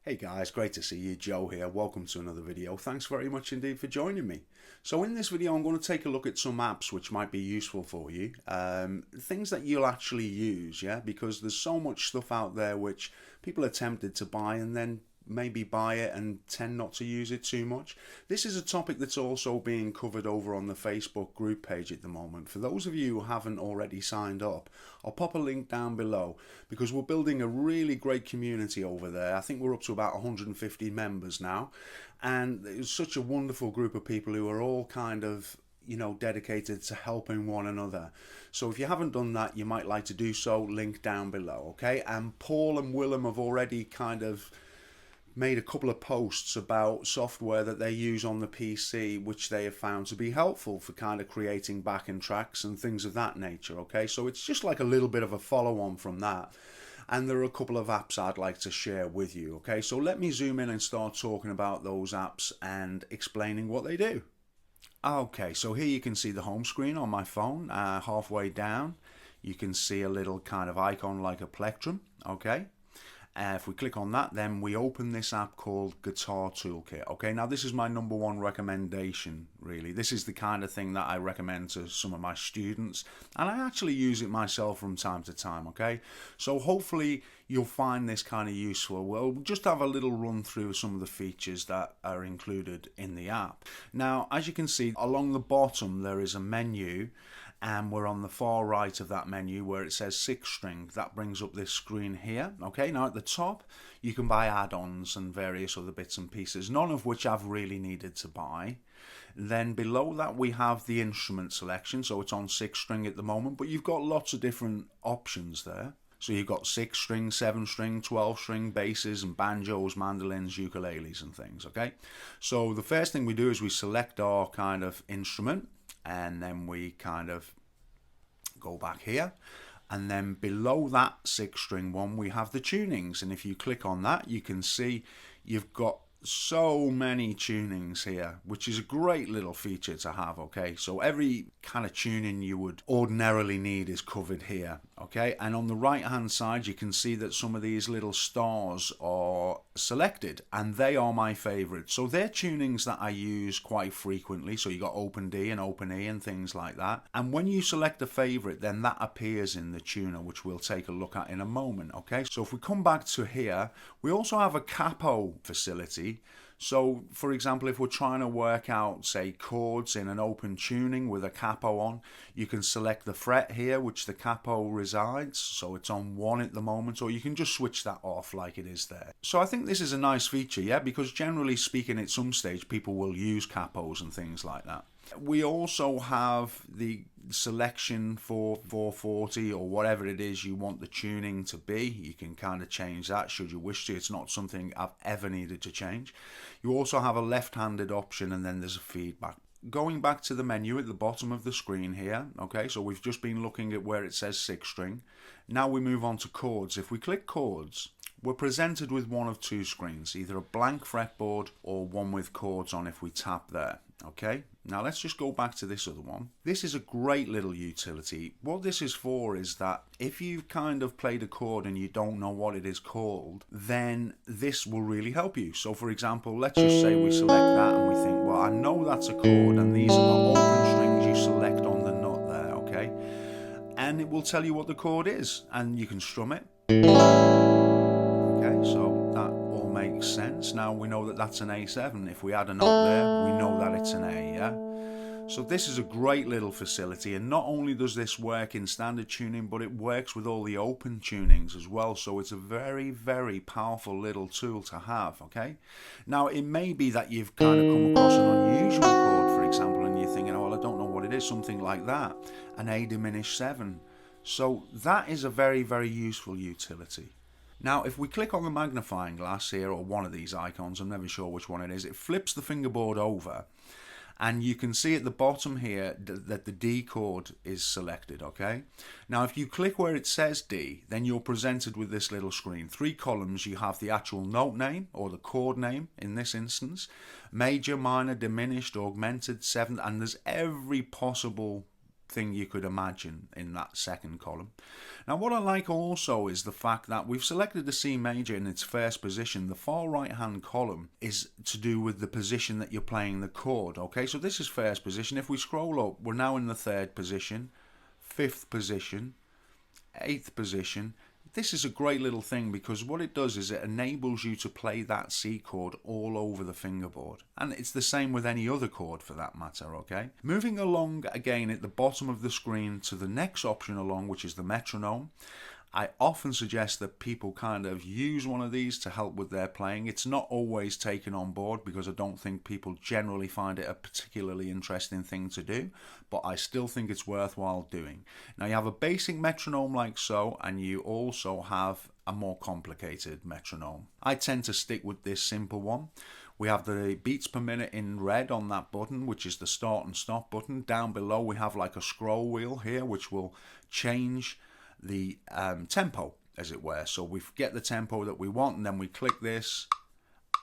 Hey guys, great to see you. Joe here. Welcome to another video. Thanks very much indeed for joining me. So in this video I'm going to take a look at some apps which might be useful for you. Things that you'll actually use, yeah, because there's so much stuff out there which people are tempted to buy and then maybe buy it and tend not to use it too much. This is a topic that's also being covered over on the Facebook group page at the moment. For those of you who haven't already signed up, I'll pop a link down below because we're building a really great community over there. I think we're up to about 150 members now, and it's such a wonderful group of people who are all kind of dedicated to helping one another. So if you haven't done that, you might like to do so. Link down below, okay? And Paul and Willem have already kind of made a couple of posts about software that they use on the PC which they have found to be helpful for kind of creating backing tracks and things of that nature. Okay, so it's just like a little bit of a follow-on from that, and there are a couple of apps I'd like to share with you. Okay, so let me zoom in and start talking about those apps and explaining what they do. Okay, so here you can see the home screen on my phone. Halfway down you can see a little kind of icon like a plectrum. Okay, if we click on that, then we open this app called Guitar Toolkit. Okay, now this is my number one recommendation, really. This is the kind of thing that I recommend to some of my students, and I actually use it myself from time to time. Okay, so hopefully you'll find this kind of useful. We'll just have a little run through some of the features that are included in the app. Now, as you can see, along the bottom there is a menu, and we're on the far right of that menu where it says 6-string. That brings up this screen here. Okay, now at the top you can buy add-ons and various other bits and pieces, none of which I've really needed to buy. Then below that we have the instrument selection, so it's on 6-string at the moment, but you've got lots of different options there. So you've got 6-string, 7-string, 12-string basses and banjos, mandolins, ukuleles and things. Okay, so the first thing we do is we select our kind of instrument, and then we kind of go back here, and then below that 6-string one we have the tunings, and if you click on that you can see you've got so many tunings here, which is a great little feature to have. Okay, so every kind of tuning you would ordinarily need is covered here. Okay, and on the right hand side you can see that some of these little stars are selected, and they are my favorite. So they're tunings that I use quite frequently. So you got open D and open E and things like that, and when you select a favorite then that appears in the tuner, which we'll take a look at in a moment. Okay, so if we come back to here, we also have a capo facility. So for example, if we're trying to work out, say, chords in an open tuning with a capo on, you can select the fret here which the capo resides, so it's on 1 at the moment, or you can just switch that off like it is there. So I think this is a nice feature, yeah, because generally speaking at some stage people will use capos and things like that. We also have the selection for 440 or whatever it is you want the tuning to be. You can kind of change that should you wish to. It's not something I've ever needed to change. You also have a left-handed option, and then there's a feedback. Going back to the menu at the bottom of the screen here, okay, so we've just been looking at where it says 6-string. Now we move on to chords. If we click chords, we're presented with one of two screens, either a blank fretboard or one with chords on if we tap there. Okay, now let's just go back to this other one. This is a great little utility. What this is for is that if you've kind of played a chord and you don't know what it is called, then this will really help you. So for example, let's just say we select that and we think, well, I know that's a chord and these are the open strings you select on the nut there. Okay, and it will tell you what the chord is and you can strum it. Okay, so that all makes sense. Now we know that that's an A7. If we add a note there, we know that it's an A, yeah? So this is a great little facility, and not only does this work in standard tuning, but it works with all the open tunings as well. So it's a very, very powerful little tool to have, okay? Now it may be that you've kind of come across an unusual chord, for example, and you're thinking, oh, well, I don't know what it is, something like that, an A diminished 7. So that is a very, very useful utility. Now if we click on the magnifying glass here, or one of these icons, I'm never sure which one it is, it flips the fingerboard over and you can see at the bottom here that the D chord is selected. Okay, now if you click where it says D, then you're presented with this little screen. 3 columns. You have the actual note name, or the chord name in this instance, major, minor, diminished, augmented, 7th, and there's every possible thing you could imagine in that second column. Now what I like also is the fact that we've selected the C major in its first position. The far right hand column is to do with the position that you're playing the chord. Okay, so this is first position. If we scroll up, we're now in the third position, fifth position, eighth position. This is a great little thing because what it does is it enables you to play that C chord all over the fingerboard. And it's the same with any other chord for that matter, okay? Moving along again at the bottom of the screen to the next option along, which is the metronome. I often suggest that people kind of use one of these to help with their playing. It's not always taken on board because I don't think people generally find it a particularly interesting thing to do, but I still think it's worthwhile doing. Now you have a basic metronome like so, and you also have a more complicated metronome. I tend to stick with this simple one. We have the beats per minute in red on that button, which is the start and stop button. Down below we have like a scroll wheel here, which will change the tempo, as it were. So we get the tempo that we want, and then we click this,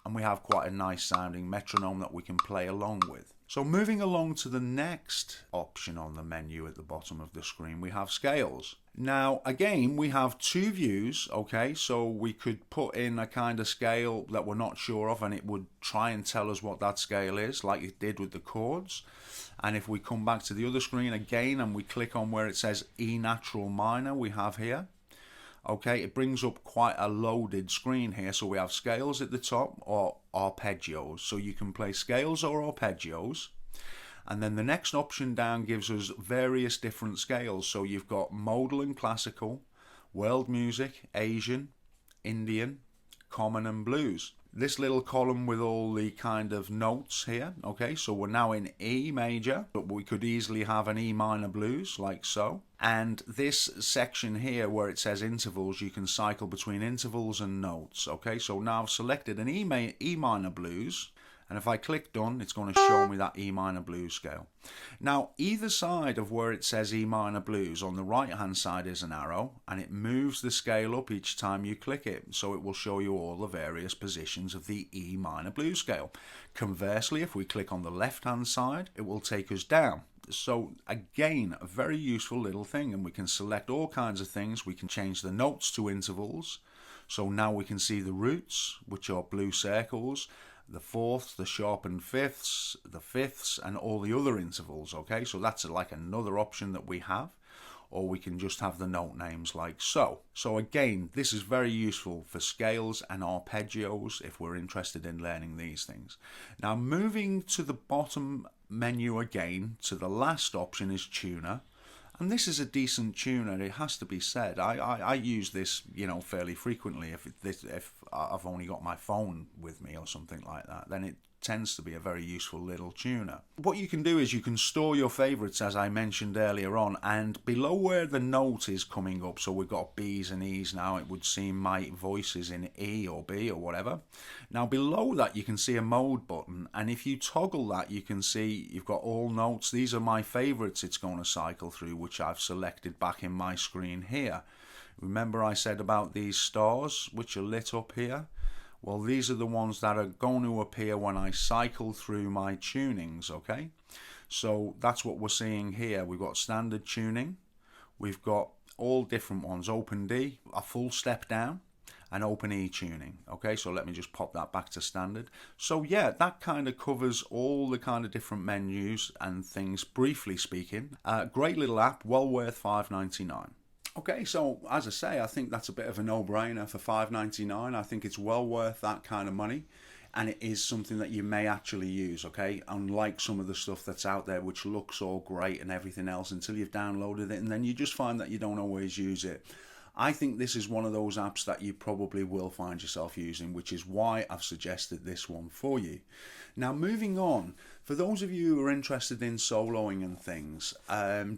and we have quite a nice sounding metronome that we can play along with. So moving along to the next option on the menu at the bottom of the screen, we have scales. Now again, we have two views, okay, so we could put in a kind of scale that we're not sure of, and it would try and tell us what that scale is, like it did with the chords. And if we come back to the other screen again and we click on where it says E natural minor, we have here, okay, it brings up quite a loaded screen here. So we have scales at the top or arpeggios. So you can play scales or arpeggios. And then the next option down gives us various different scales. So you've got modal and classical, world music, Asian, Indian, common and blues. This little column with all the kind of notes here, okay, so we're now in E major, but we could easily have an E minor blues like so. And this section here where it says intervals, you can cycle between intervals and notes, okay. So now I've selected an E minor blues, and if I click done, it's going to show me that E minor blues scale. Now either side of where it says E minor blues, on the right hand side is an arrow, and it moves the scale up each time you click it, so it will show you all the various positions of the E minor blues scale. Conversely, if we click on the left hand side, it will take us down. So again, a very useful little thing, and we can select all kinds of things. We can change the notes to intervals, so now we can see the roots, which are blue circles, the fourths, the sharpened fifths, the fifths, and all the other intervals, okay? So that's like another option that we have, or we can just have the note names like so. So again, this is very useful for scales and arpeggios if we're interested in learning these things. Now moving to the bottom menu again, to the last option is tuner. And this is a decent tuner, it has to be said. I use this, you know, fairly frequently. If I've only got my phone with me or something like that, then it tends to be a very useful little tuner. What you can do is you can store your favorites, as I mentioned earlier on, and below where the note is coming up, so we've got B's and E's now, it would seem my voice is in E or B or whatever. Now below that you can see a mode button, and if you toggle that you can see you've got all notes. These are my favorites it's going to cycle through, which I've selected back in my screen here. Remember I said about these stars which are lit up here? Well, these are the ones that are going to appear when I cycle through my tunings, okay? So that's what we're seeing here. We've got standard tuning, we've got all different ones, open D, a full step down, and open E tuning, okay? So let me just pop that back to standard. So yeah, that kind of covers all the kind of different menus and things, briefly speaking. Great little app, well worth $5.99. Okay, so as I say, I think that's a bit of a no-brainer for $5.99. I think it's well worth that kind of money, and it is something that you may actually use, okay? Unlike some of the stuff that's out there which looks all great and everything else until you've downloaded it, and then you just find that you don't always use it. I think this is one of those apps that you probably will find yourself using, which is why I've suggested this one for you. Now, moving on, for those of you who are interested in soloing and things,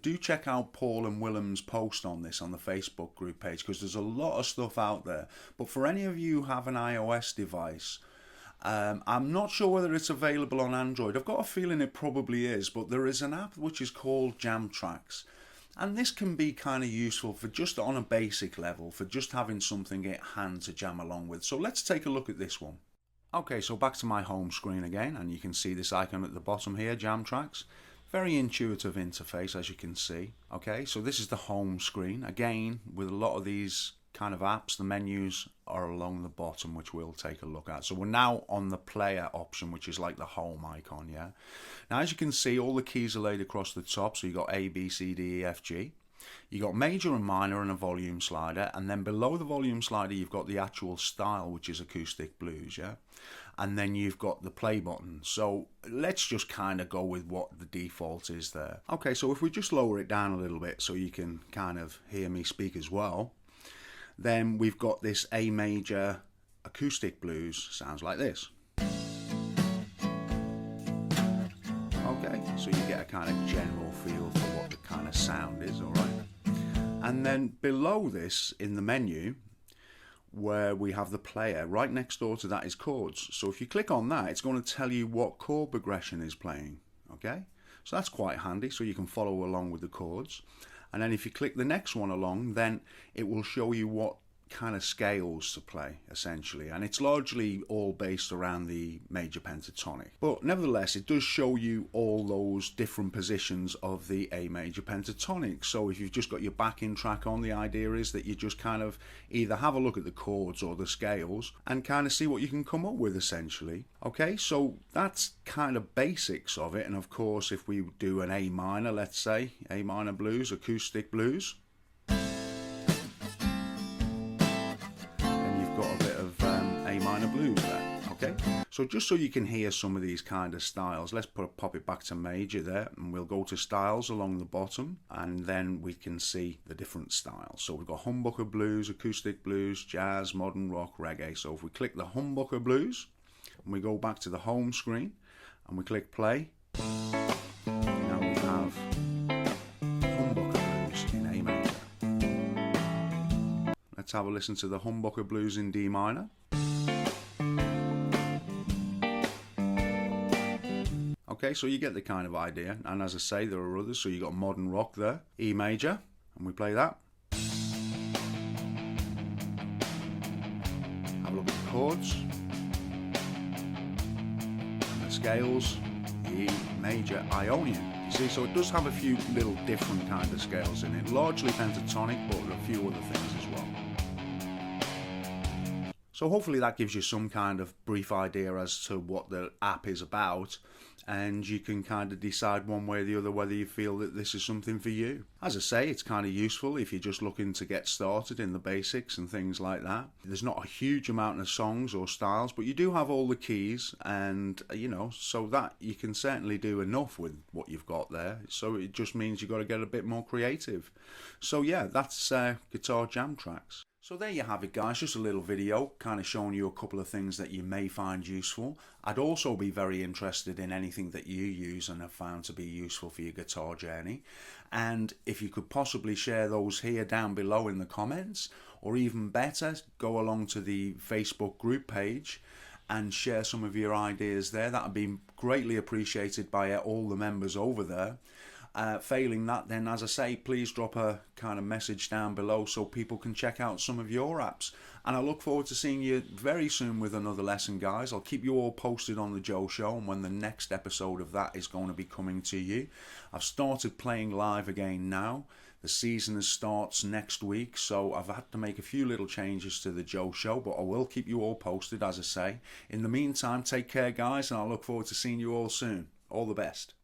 do check out Paul and Willem's post on this on the Facebook group page, because there's a lot of stuff out there. But for any of you who have an iOS device, I'm not sure whether it's available on Android. I've got a feeling it probably is, but there is an app which is called Jam Tracks. And this can be kind of useful for just on a basic level, for just having something at hand to jam along with. So let's take a look at this one. Okay, so back to my home screen again, and you can see this icon at the bottom here, Jam Tracks. Very intuitive interface, as you can see. Okay, so this is the home screen. Again, with a lot of these kind of apps, the menus are along the bottom, which we'll take a look at. So we're now on the player option, which is like the home icon, yeah? Now, as you can see, all the keys are laid across the top. So you got A, B, C, D, E, F, G. You got major and minor and a volume slider, and then below the volume slider you've got the actual style, which is acoustic blues, yeah? And then you've got the play button. So let's just kind of go with what the default is there. Okay, so if we just lower it down a little bit so you can kind of hear me speak as well, then we've got this A major acoustic blues, sounds like this. Okay, so you get a kind of general feel for what the kind of sound is, alright? And then below this in the menu, where we have the player, right next door to that is chords. So if you click on that, it's going to tell you what chord progression is playing, okay? So that's quite handy, so you can follow along with the chords. And then if you click the next one along, then it will show you what kind of scales to play, essentially, and it's largely all based around the major pentatonic, but nevertheless it does show you all those different positions of the A major pentatonic. So if you've just got your backing track on, the idea is that you just kind of either have a look at the chords or the scales and kind of see what you can come up with, essentially. Okay, so that's kind of basics of it. And of course, if we do an A minor, let's say A minor blues, acoustic blues, blues there. Okay, so just so you can hear some of these kind of styles, let's pop it back to major there, and we'll go to styles along the bottom, and then we can see the different styles. So we've got humbucker blues, acoustic blues, jazz, modern rock, reggae. So if we click the humbucker blues and we go back to the home screen and we click play, now we have humbucker blues in A major. Let's have a listen to the humbucker blues in D minor. Okay, so you get the kind of idea, and as I say, there are others. So you got modern rock there, E major, and we play that. Have a look at the chords, and the scales, E major, Ionian. You see, so it does have a few little different kind of scales in it, largely pentatonic, but a few other things as well. So hopefully that gives you some kind of brief idea as to what the app is about, and you can kind of decide one way or the other whether you feel that this is something for you. As I say, it's kind of useful if you're just looking to get started in the basics and things like that. There's not a huge amount of songs or styles, but you do have all the keys, and you know, so that you can certainly do enough with what you've got there. So it just means you've got to get a bit more creative. So yeah, that's Guitar Jam Tracks. So there you have it, guys, just a little video kind of showing you a couple of things that you may find useful. I'd also be very interested in anything that you use and have found to be useful for your guitar journey. And if you could possibly share those here down below in the comments, or even better, go along to the Facebook group page and share some of your ideas there. That would be greatly appreciated by all the members over there. Failing that, then, as I say, please drop a kind of message down below so people can check out some of your apps. And I look forward to seeing you very soon with another lesson, guys. I'll keep you all posted on the Joe Show and when the next episode of that is going to be coming to you. I've started playing live again now. The season starts next week, so I've had to make a few little changes to the Joe Show, but I will keep you all posted, as I say. In the meantime, take care, guys, and I look forward to seeing you all soon. All the best.